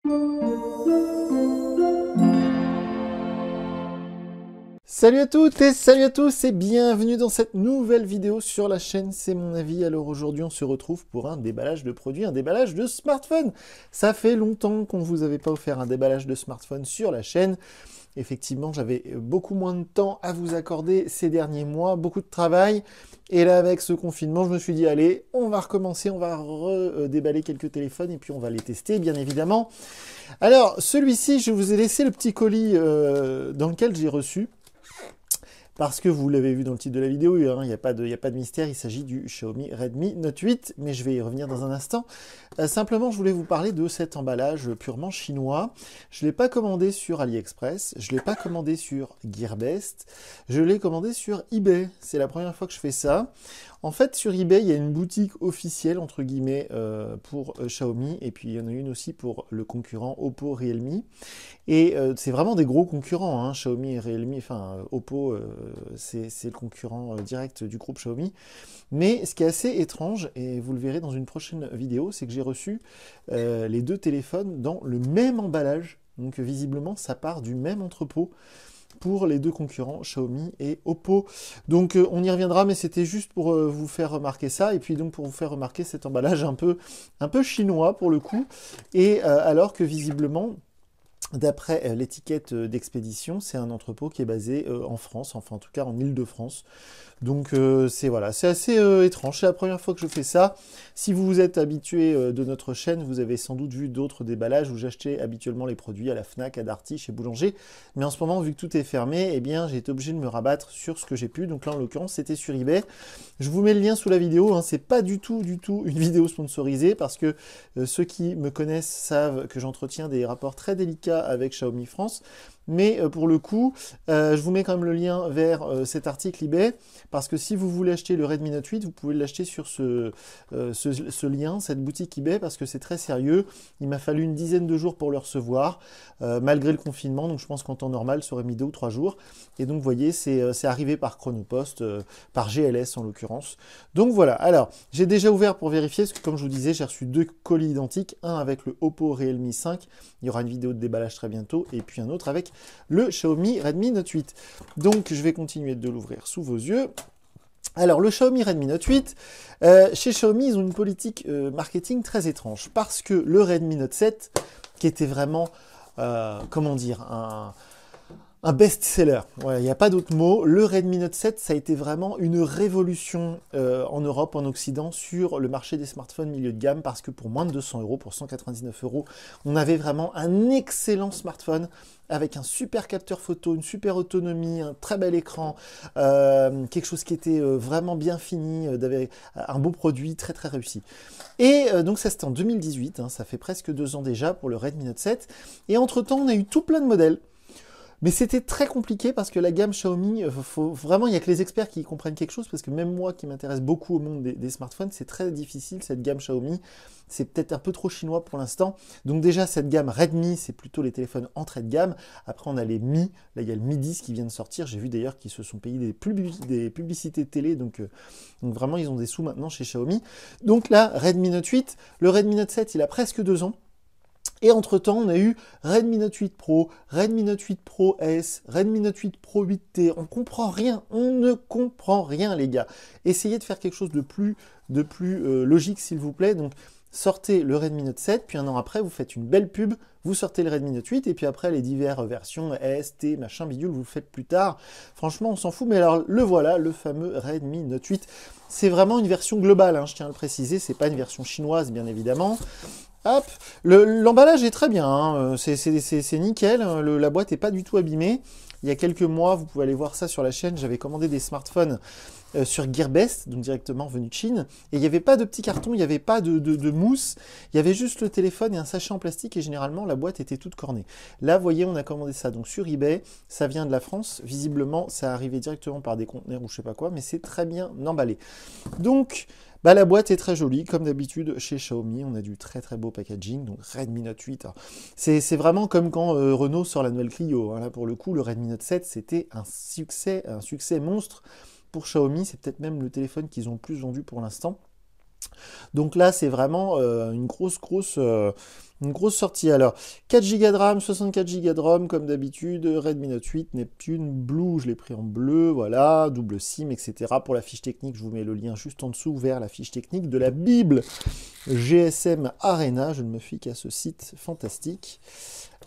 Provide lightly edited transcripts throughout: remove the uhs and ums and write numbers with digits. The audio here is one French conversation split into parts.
Salut à toutes et salut à tous et bienvenue dans cette nouvelle vidéo sur la chaîne C'est mon avis. Alors aujourd'hui on se retrouve pour un déballage de produits, un déballage de smartphone. Ça fait longtemps qu'on ne vous avait pas offert un déballage de smartphone sur la chaîne. Effectivement, j'avais beaucoup moins de temps à vous accorder ces derniers mois, beaucoup de travail. Et là, avec ce confinement, je me suis dit, allez, on va recommencer, on va redéballer quelques téléphones et puis on va les tester, bien évidemment. Alors, celui-ci, je vous ai laissé le petit colis dans lequel j'ai reçu. Parce que vous l'avez vu dans le titre de la vidéo, hein, il n'y a pas de mystère, il s'agit du Xiaomi Redmi Note 8, mais je vais y revenir dans un instant. Simplement, je voulais vous parler de cet emballage purement chinois. Je ne l'ai pas commandé sur AliExpress, je ne l'ai pas commandé sur Gearbest, je l'ai commandé sur eBay. C'est la première fois que je fais ça. En fait, sur eBay, il y a une boutique officielle, entre guillemets, pour Xiaomi, et puis il y en a une aussi pour le concurrent Oppo, Realme. Et c'est vraiment des gros concurrents, hein, Xiaomi et Realme, enfin Oppo, c'est le concurrent direct du groupe Xiaomi. Mais ce qui est assez étrange, et vous le verrez dans une prochaine vidéo, c'est que j'ai reçu les deux téléphones dans le même emballage. Donc visiblement, ça part du même entrepôt pour les deux concurrents, Xiaomi et Oppo. Donc on y reviendra, mais c'était juste pour vous faire remarquer ça, et puis donc pour vous faire remarquer cet emballage un peu chinois pour le coup, et alors que visiblement, d'après l'étiquette d'expédition, c'est un entrepôt qui est basé en France, enfin en tout cas en Île-de-France. Donc c'est assez étrange, c'est la première fois que je fais ça. Si vous vous êtes habitué de notre chaîne, vous avez sans doute vu d'autres déballages où j'achetais habituellement les produits à la Fnac, à Darty, chez Boulanger. Mais en ce moment, vu que tout est fermé, eh bien j'ai été obligé de me rabattre sur ce que j'ai pu. Donc là en l'occurrence, c'était sur eBay. Je vous mets le lien sous la vidéo, hein. C'est pas du tout une vidéo sponsorisée parce que ceux qui me connaissent savent que j'entretiens des rapports très délicats avec Xiaomi France. Mais pour le coup, je vous mets quand même le lien vers cet article eBay, parce que si vous voulez acheter le Redmi Note 8, vous pouvez l'acheter sur ce lien, cette boutique eBay, parce que c'est très sérieux. Il m'a fallu une dizaine de jours pour le recevoir, malgré le confinement, donc je pense qu'en temps normal, ça aurait mis 2 ou 3 jours. Et donc, vous voyez, c'est arrivé par Chronopost, par GLS en l'occurrence. Donc voilà, alors, j'ai déjà ouvert pour vérifier, parce que comme je vous disais, j'ai reçu 2 colis identiques, un avec le Oppo Realme 5, il y aura une vidéo de déballage très bientôt, et puis un autre avec le Xiaomi Redmi Note 8. Donc je vais continuer de l'ouvrir sous vos yeux. Alors le Xiaomi Redmi Note 8, chez Xiaomi ils ont une politique marketing très étrange, parce que le Redmi Note 7, qui était vraiment, comment dire, un best-seller, il n'y a pas d'autre mot. Le Redmi Note 7, ça a été vraiment une révolution en Europe, en Occident, sur le marché des smartphones milieu de gamme, parce que pour moins de 200 euros, pour 199 euros, on avait vraiment un excellent smartphone avec un super capteur photo, une super autonomie, un très bel écran, quelque chose qui était vraiment bien fini, un beau produit très très réussi. Et donc ça c'était en 2018, hein, ça fait presque 2 ans déjà pour le Redmi Note 7, et entre-temps on a eu tout plein de modèles. Mais c'était très compliqué parce que la gamme Xiaomi, vraiment, il n'y a que les experts qui comprennent quelque chose, parce que même moi qui m'intéresse beaucoup au monde des smartphones, c'est très difficile cette gamme Xiaomi. C'est peut-être un peu trop chinois pour l'instant. Donc déjà, cette gamme Redmi, c'est plutôt les téléphones entrée de gamme. Après, on a les Mi. Là, il y a le Mi 10 qui vient de sortir. J'ai vu d'ailleurs qu'ils se sont payés des publicités télé. Donc vraiment, ils ont des sous maintenant chez Xiaomi. Donc là, Redmi Note 8. Le Redmi Note 7, il a presque 2 ans. Et entre-temps, on a eu Redmi Note 8 Pro, Redmi Note 8 Pro S, Redmi Note 8 Pro 8T. On comprend rien, on ne comprend rien, les gars. Essayez de faire quelque chose de plus logique, s'il vous plaît. Donc, sortez le Redmi Note 7, puis un an après, vous faites une belle pub, vous sortez le Redmi Note 8, et puis après, les diverses versions S, T, machin, bidule, vous le faites plus tard. Franchement, on s'en fout, mais alors, le voilà, le fameux Redmi Note 8. C'est vraiment une version globale, hein, je tiens à le préciser, c'est pas une version chinoise, bien évidemment. Hop, l'emballage est très bien, hein. C'est nickel, la boîte n'est pas du tout abîmée. Il y a quelques mois, vous pouvez aller voir ça sur la chaîne, j'avais commandé des smartphones sur Gearbest, donc directement venu de Chine, et il n'y avait pas de petit carton, il n'y avait pas de mousse, il y avait juste le téléphone et un sachet en plastique, et généralement la boîte était toute cornée. Là, vous voyez, on a commandé ça donc sur eBay, ça vient de la France, visiblement ça arrivait directement par des conteneurs ou je sais pas quoi, mais c'est très bien emballé. Donc, bah, la boîte est très jolie, comme d'habitude chez Xiaomi, on a du très très beau packaging, donc Redmi Note 8, c'est vraiment comme quand Renault sort la nouvelle Clio, hein. Là pour le coup, le Redmi Note 7, c'était un succès monstre pour Xiaomi, c'est peut-être même le téléphone qu'ils ont le plus vendu pour l'instant. Donc là, c'est vraiment une grosse Une grosse sortie. Alors, 4 Go de RAM, 64 Go de ROM, comme d'habitude. Redmi Note 8, Neptune, Blue, je l'ai pris en bleu, voilà. Double SIM, etc. Pour la fiche technique, je vous mets le lien juste en dessous vers la fiche technique de la Bible GSM Arena. Je ne me fie qu'à ce site fantastique.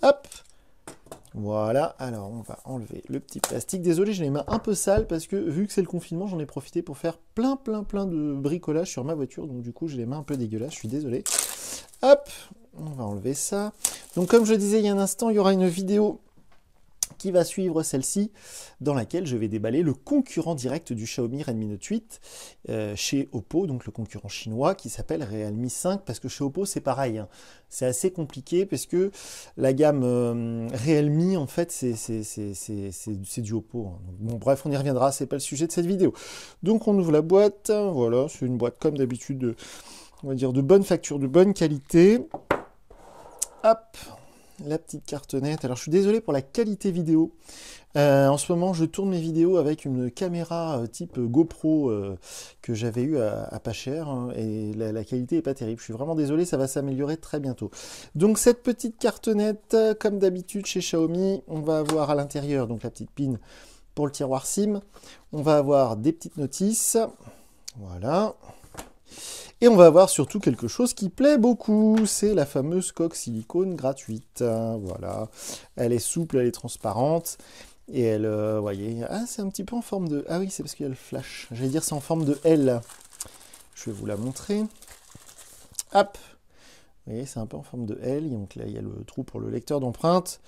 Hop! Voilà, alors on va enlever le petit plastique. Désolé, j'ai les mains un peu sales parce que vu que c'est le confinement, j'en ai profité pour faire plein de bricolage sur ma voiture. Donc du coup, j'ai les mains un peu dégueulasses, je suis désolé. Hop, on va enlever ça. Donc comme je disais il y a un instant, il y aura une vidéo qui va suivre celle-ci, dans laquelle je vais déballer le concurrent direct du Xiaomi Redmi Note 8 chez Oppo, donc le concurrent chinois qui s'appelle Realme 5, parce que chez Oppo c'est pareil, hein. C'est assez compliqué parce que la gamme Realme en fait c'est du Oppo, hein. Donc, bon bref, on y reviendra, c'est pas le sujet de cette vidéo. Donc on ouvre la boîte, voilà, c'est une boîte comme d'habitude, on va dire de bonne facture, de bonne qualité. Hop, la petite cartonnette. Alors je suis désolé pour la qualité vidéo. En ce moment, je tourne mes vidéos avec une caméra type GoPro que j'avais eu à pas cher, hein, et la qualité est pas terrible. Je suis vraiment désolé, ça va s'améliorer très bientôt. Donc cette petite cartonnette, comme d'habitude chez Xiaomi, on va avoir à l'intérieur donc la petite pin pour le tiroir SIM. On va avoir des petites notices. Voilà. Et on va avoir surtout quelque chose qui plaît beaucoup, c'est la fameuse coque silicone gratuite. Voilà, elle est souple, elle est transparente, et elle, voyez, ah c'est un petit peu en forme de, ah oui c'est parce qu'il y a le flash, j'allais dire c'est en forme de L. Je vais vous la montrer. Hop, vous voyez c'est un peu en forme de L, donc là il y a le trou pour le lecteur d'empreintes.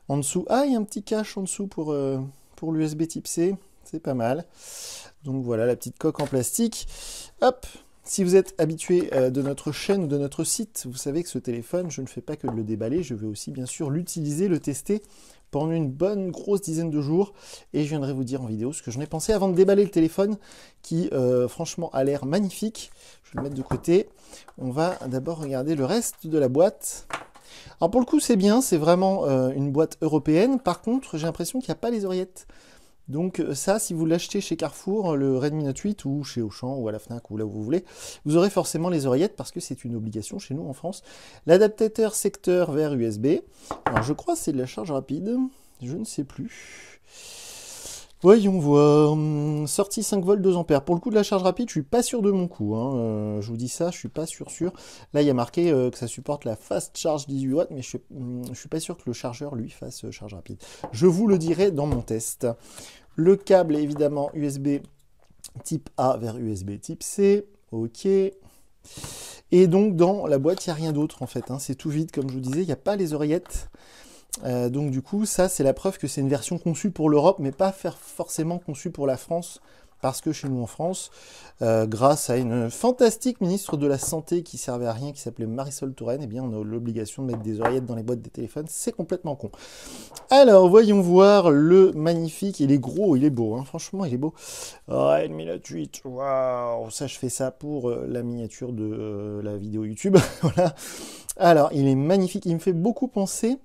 En dessous, ah il y a un petit cache en dessous pour l'USB type C, c'est pas mal. Donc voilà la petite coque en plastique. Hop. Si vous êtes habitué de notre chaîne ou de notre site, vous savez que ce téléphone, je ne fais pas que de le déballer, je vais aussi bien sûr l'utiliser, le tester pendant une bonne grosse dizaine de jours. Et je viendrai vous dire en vidéo ce que j'en ai pensé avant de déballer le téléphone qui franchement a l'air magnifique. Je vais le mettre de côté. On va d'abord regarder le reste de la boîte. Alors pour le coup c'est bien, c'est vraiment une boîte européenne. Par contre j'ai l'impression qu'il n'y a pas les oreillettes. Donc ça, si vous l'achetez chez Carrefour, le Redmi Note 8, ou chez Auchan, ou à la Fnac, ou là où vous voulez, vous aurez forcément les oreillettes, parce que c'est une obligation chez nous en France. L'adaptateur secteur vers USB. Alors je crois que c'est de la charge rapide, je ne sais plus. Voyons voir. Sortie 5 volts 2 ampères. Pour le coup de la charge rapide, je suis pas sûr de mon coup, hein. Je vous dis ça, je suis pas sûr. Là, il y a marqué que ça supporte la Fast Charge 18 watts, mais je suis pas sûr que le chargeur, lui, fasse charge rapide. Je vous le dirai dans mon test. Le câble est évidemment USB type A vers USB type C. Ok. Et donc, dans la boîte, il n'y a rien d'autre, en fait, hein. C'est tout vide, comme je vous disais. Il n'y a pas les oreillettes. Donc du coup, ça c'est la preuve que c'est une version conçue pour l'Europe, mais pas forcément conçue pour la France, parce que chez nous en France, grâce à une fantastique ministre de la Santé qui servait à rien, qui s'appelait Marisol Touraine, eh bien on a l'obligation de mettre des oreillettes dans les boîtes des téléphones, c'est complètement con. Alors, voyons voir le magnifique, il est gros, il est beau, hein. Franchement il est beau. Redmi Note 8, waouh, ça je fais ça pour la miniature de la vidéo YouTube, voilà. Alors, il est magnifique, il me fait beaucoup penser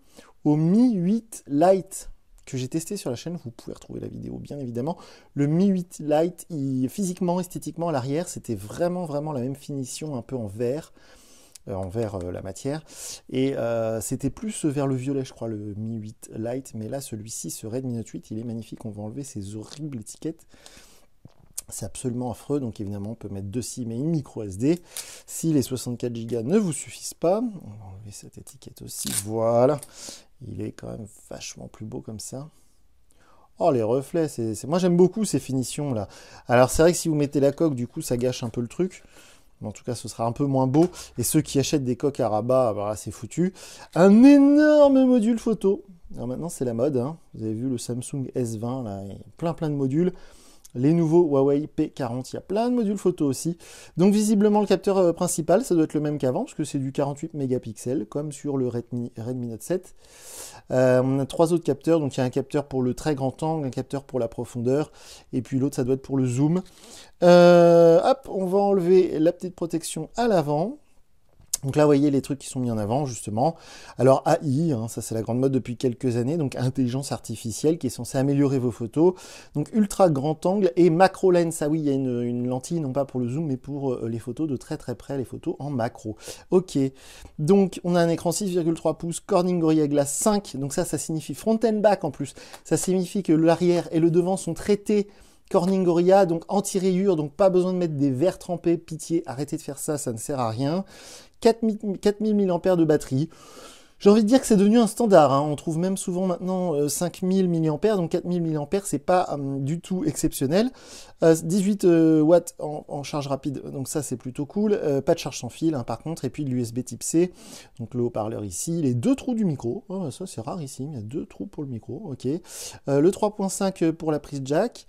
au Mi 8 Lite que j'ai testé sur la chaîne, vous pouvez retrouver la vidéo bien évidemment. Le Mi 8 Lite, physiquement, esthétiquement à l'arrière, c'était vraiment la même finition, un peu en vert, la matière, et c'était plus vers le violet je crois le Mi 8 Lite, mais là celui-ci, ce Redmi Note 8, il est magnifique. On va enlever ces horribles étiquettes. C'est absolument affreux, donc évidemment on peut mettre 2 SIM et une micro SD. Si les 64 Go ne vous suffisent pas, on va enlever cette étiquette aussi, voilà. Il est quand même vachement plus beau comme ça. Oh les reflets, moi j'aime beaucoup ces finitions là. Alors c'est vrai que si vous mettez la coque, du coup ça gâche un peu le truc. Mais en tout cas ce sera un peu moins beau. Et ceux qui achètent des coques à rabat, bah, c'est foutu. Un énorme module photo. Alors maintenant c'est la mode, hein. Vous avez vu le Samsung S20 là, il y a plein de modules. Les nouveaux Huawei P40, il y a plein de modules photo aussi. Donc visiblement le capteur principal, ça doit être le même qu'avant, parce que c'est du 48 mégapixels, comme sur le Redmi Note 7. On a 3 autres capteurs, donc il y a un capteur pour le très grand angle, un capteur pour la profondeur, et puis l'autre ça doit être pour le zoom. Hop, on va enlever la petite protection à l'avant. Donc là, vous voyez les trucs qui sont mis en avant, justement. Alors AI, hein, ça c'est la grande mode depuis quelques années, donc intelligence artificielle qui est censée améliorer vos photos. Donc ultra grand angle et macro lens. Ah oui, il y a une lentille, non pas pour le zoom, mais pour les photos de très très près, les photos en macro. Ok, donc on a un écran 6,3 pouces, Corning Gorilla Glass 5, donc ça signifie front and back en plus. Ça signifie que l'arrière et le devant sont traités Corning Gorilla, donc anti-rayures, donc pas besoin de mettre des verres trempés, pitié, arrêtez de faire ça, ça ne sert à rien. 4000 mAh de batterie. J'ai envie de dire que c'est devenu un standard, hein. On trouve même souvent maintenant 5000 mAh, donc 4000 mAh, c'est pas du tout exceptionnel. 18 watts en charge rapide, donc ça c'est plutôt cool. Pas de charge sans fil, hein, par contre, et puis de l'USB type C, donc le haut-parleur ici, les deux trous du micro, oh, ça c'est rare ici, il y a deux trous pour le micro, ok. Le 3.5 pour la prise jack.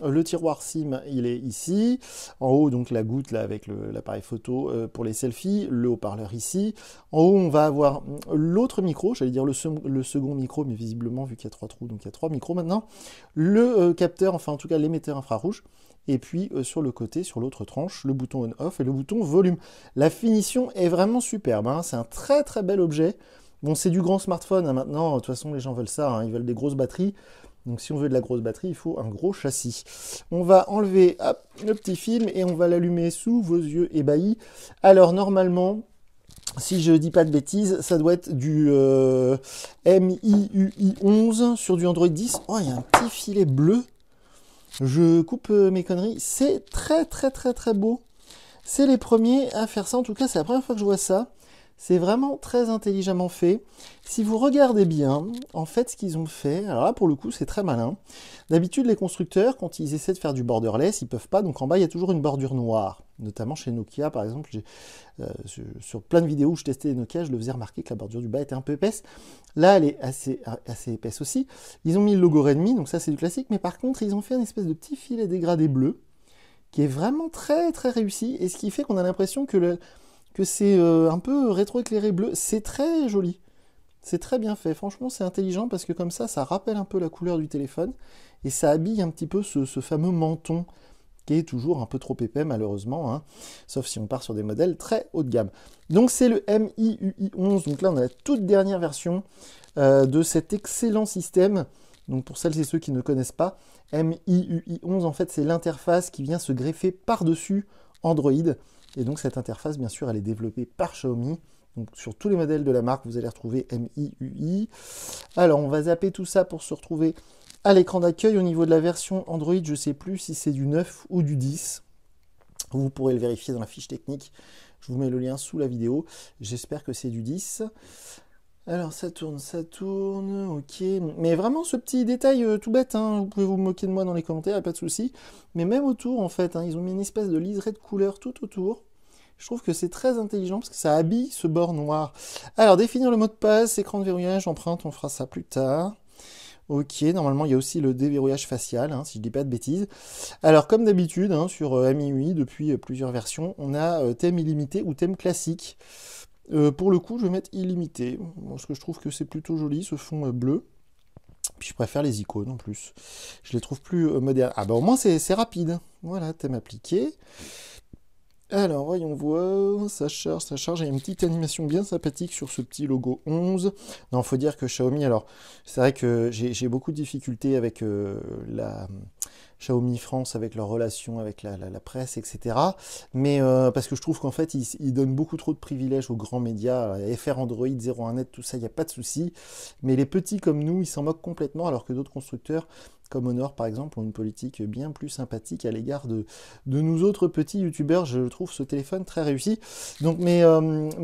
Le tiroir SIM, il est ici. En haut, donc la goutte là avec l'appareil photo pour les selfies. Le haut-parleur ici. En haut, on va avoir l'autre micro, j'allais dire le second micro, mais visiblement, vu qu'il y a trois trous, donc il y a trois micros maintenant. Le capteur, enfin en tout cas l'émetteur infrarouge. Et puis sur le côté, sur l'autre tranche, le bouton on-off et le bouton volume. La finition est vraiment superbe, hein. C'est un très très bel objet. Bon, c'est du grand smartphone, hein, maintenant, de toute façon les gens veulent ça, hein. Ils veulent des grosses batteries. Donc si on veut de la grosse batterie, il faut un gros châssis. On va enlever hop, le petit film et on va l'allumer sous vos yeux ébahis. Alors normalement, si je dis pas de bêtises, ça doit être du MIUI 11 sur du Android 10. Oh, il y a un petit filet bleu. Je coupe mes conneries. C'est très très très très beau. C'est les premiers à faire ça. En tout cas, c'est la première fois que je vois ça. C'est vraiment très intelligemment fait. Si vous regardez bien, en fait, ce qu'ils ont fait, alors là, pour le coup, c'est très malin. D'habitude, les constructeurs, quand ils essaient de faire du borderless, ils peuvent pas. Donc en bas, il y a toujours une bordure noire. Notamment chez Nokia, par exemple. Sur plein de vidéos où je testais les Nokia, je le faisais remarquer que la bordure du bas était un peu épaisse. Là, elle est assez épaisse aussi. Ils ont mis le logo Redmi, donc ça, c'est du classique. Mais par contre, ils ont fait une espèce de petit filet dégradé bleu, qui est vraiment très, très réussi. Et ce qui fait qu'on a l'impression que c'est un peu rétro-éclairé bleu. C'est très joli. C'est très bien fait. Franchement, c'est intelligent parce que comme ça rappelle un peu la couleur du téléphone et ça habille un petit peu ce fameux menton qui est toujours un peu trop épais, malheureusement, hein, sauf si on part sur des modèles très haut de gamme. Donc, c'est le MIUI 11. Donc là, on a la toute dernière version de cet excellent système. Donc, pour celles et ceux qui ne connaissent pas, MIUI 11, en fait, c'est l'interface qui vient se greffer par-dessus Android. Et donc cette interface, bien sûr, elle est développée par Xiaomi. Donc sur tous les modèles de la marque, vous allez retrouver MIUI. Alors on va zapper tout ça pour se retrouver à l'écran d'accueil. Au niveau de la version Android, je ne sais plus si c'est du 9 ou du 10. Vous pourrez le vérifier dans la fiche technique. Je vous mets le lien sous la vidéo. J'espère que c'est du 10. Alors ça tourne, ok. Mais vraiment ce petit détail tout bête, hein, vous pouvez vous moquer de moi dans les commentaires, pas de souci. Mais même autour en fait, hein, ils ont mis une espèce de liseré de couleur tout autour. Je trouve que c'est très intelligent parce que ça habille ce bord noir. Alors définir le mot de passe, écran de verrouillage, empreinte, on fera ça plus tard. Ok, normalement il y a aussi le déverrouillage facial, hein, si je dis pas de bêtises. Alors comme d'habitude, hein, sur MIUI, depuis plusieurs versions, on a thème illimité ou thème classique. Pour le coup, je vais mettre illimité, parce que je trouve que c'est plutôt joli, ce fond bleu. Puis je préfère les icônes en plus. Je les trouve plus modernes. Ah bah au moins c'est rapide. Voilà, thème appliqué. Alors, voyons voir, ça charge, il y a une petite animation bien sympathique sur ce petit logo 11. Non, faut dire que Xiaomi, alors, c'est vrai que j'ai beaucoup de difficultés avec la Xiaomi France, avec leur relation avec la presse, etc. Mais parce que je trouve qu'en fait, ils donnent beaucoup trop de privilèges aux grands médias, FR Android, 01net, tout ça, il n'y a pas de souci. Mais les petits comme nous, ils s'en moquent complètement, alors que d'autres constructeurs, comme Honor par exemple, ont une politique bien plus sympathique à l'égard de nous autres petits youtubeurs. Je trouve ce téléphone très réussi. Donc, mais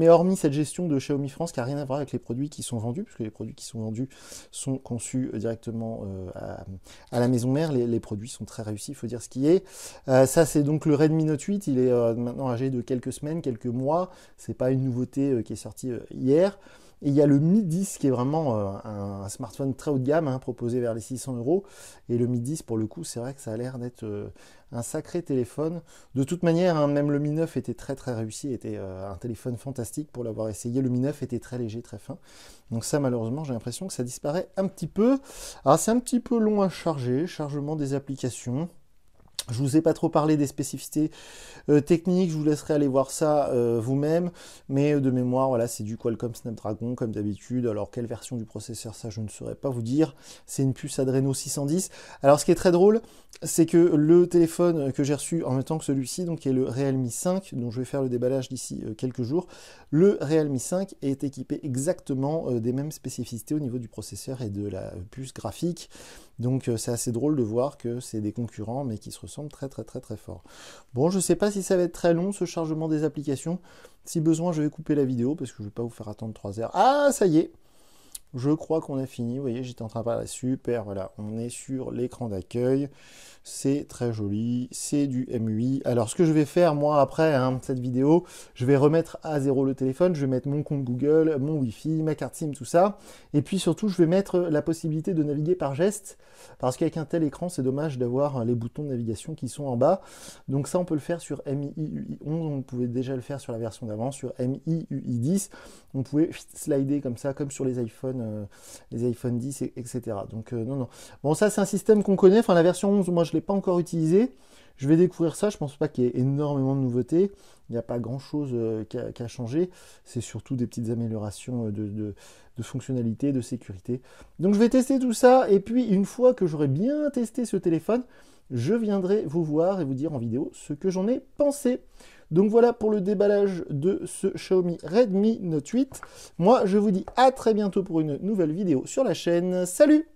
hormis cette gestion de Xiaomi France qui n'a rien à voir avec les produits qui sont vendus, puisque les produits qui sont vendus sont conçus directement à la maison mère, les produits sont très réussis, il faut dire ce qui est. Ça c'est donc le Redmi Note 8, il est maintenant âgé de quelques semaines, quelques mois, c'est pas une nouveauté qui est sortie hier. Et il y a le Mi 10 qui est vraiment un smartphone très haut de gamme, hein, proposé vers les 600 €. Et le Mi 10, pour le coup, c'est vrai que ça a l'air d'être un sacré téléphone. De toute manière, hein, même le Mi 9 était très très réussi, était un téléphone fantastique pour l'avoir essayé. Le Mi 9 était très léger, très fin. Donc ça, malheureusement, j'ai l'impression que ça disparaît un petit peu. Alors c'est un petit peu long à charger, chargement des applications. Je vous ai pas trop parlé des spécificités techniques, je vous laisserai aller voir ça vous-même, mais de mémoire, voilà, c'est du Qualcomm Snapdragon comme d'habitude. Alors quelle version du processeur, ça je ne saurais pas vous dire. C'est une puce Adreno 610. Alors ce qui est très drôle, c'est que le téléphone que j'ai reçu en même temps que celui-ci, donc qui est le Realme 5, dont je vais faire le déballage d'ici quelques jours, le Realme 5 est équipé exactement des mêmes spécificités au niveau du processeur et de la puce graphique. Donc c'est assez drôle de voir que c'est des concurrents, mais qui se ressemblent très fort. Bon, je ne sais pas si ça va être très long, ce chargement des applications. Si besoin, je vais couper la vidéo, parce que je ne vais pas vous faire attendre 3 heures. Ah, ça y est! Je crois qu'on a fini. Vous voyez, j'étais en train de parler. Super, voilà. On est sur l'écran d'accueil. C'est très joli. C'est du MUI. Alors, ce que je vais faire, moi, après cette vidéo, je vais remettre à zéro le téléphone. Je vais mettre mon compte Google, mon Wi-Fi, ma carte SIM, tout ça. Et puis, surtout, je vais mettre la possibilité de naviguer par geste. Parce qu'avec un tel écran, c'est dommage d'avoir les boutons de navigation qui sont en bas. Donc ça, on peut le faire sur MIUI 11. On pouvait déjà le faire sur la version d'avant, sur MIUI 10. On pouvait slider comme ça, comme sur les iPhone 10, etc. Donc non. Bon, ça c'est un système qu'on connaît. Enfin, la version 11, moi je ne l'ai pas encore utilisé. Je vais découvrir ça. Je pense pas qu'il y ait énormément de nouveautés. Il n'y a pas grand-chose qu'à changer. C'est surtout des petites améliorations de fonctionnalité, de sécurité. Donc je vais tester tout ça. Et puis, une fois que j'aurai bien testé ce téléphone, je viendrai vous voir et vous dire en vidéo ce que j'en ai pensé. Donc voilà pour le déballage de ce Xiaomi Redmi Note 8. Moi, je vous dis à très bientôt pour une nouvelle vidéo sur la chaîne. Salut!